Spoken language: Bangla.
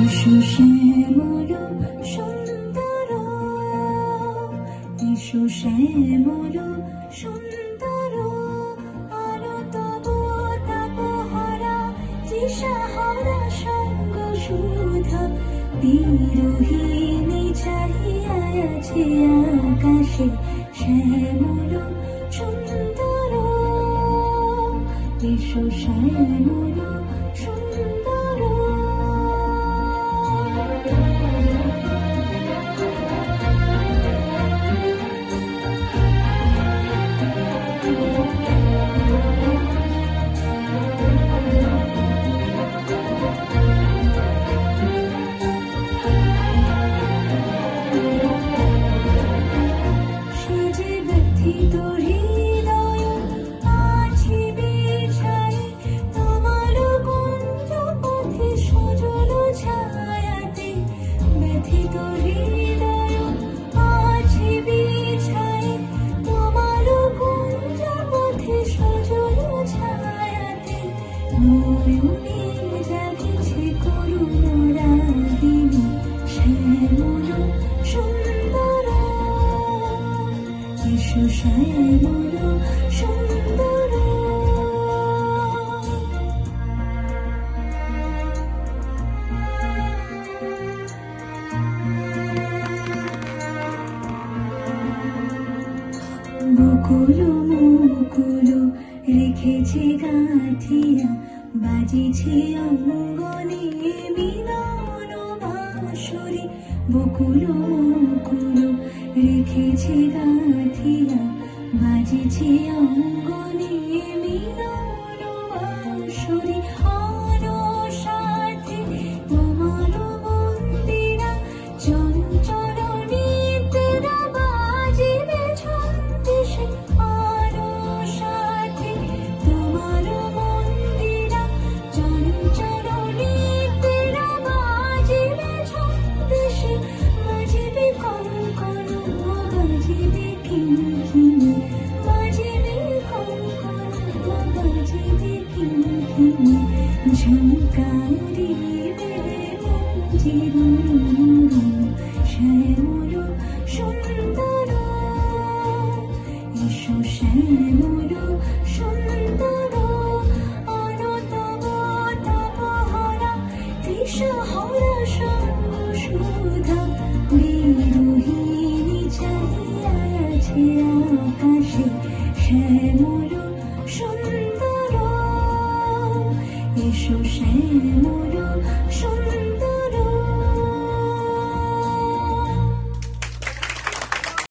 এসো শ্যামল সুন্দর, এসো শ্যামল সুন্দর, আলো তব তাপহারা তৃষাহারা সঙ্গ সুধা, বিরোহিণী চাহিয়া আছে আকাশে শ্যামল সুন্দর, এসো শ্যামল সুন্দর। এসো শ্যামল সুন্দর। বকুল মুকুল রেখেছে গাঁথিয়া, বাজিছে অঙ্গনে মিলন বাঁশরি। বকুল মুকুল রেখেছে গাঁথিয়া, বাজিছে অঙ্গনে মিলন বাঁশরি। সাথে তোমার বন্দিরা চঞ্চল নিত্যরা বাজিবে ছন্দেশে। সাথে তোমার বন্দিরা চঞ্চল নিত্যরা বাজিবে ছন্দেশে। বাজিবে কঙ্কণ, বাজিবে কিঙ্কিণী, বাজিবে কঙ্কণ, বাজিবে কিঙ্কিণী। ঝঙ্কারিবে মঞ্জির শ্যামল সুন্দর, এসো শ্যামল সুন্দর, আলো তব তাপহারা তৃষাহারা সঙ্গ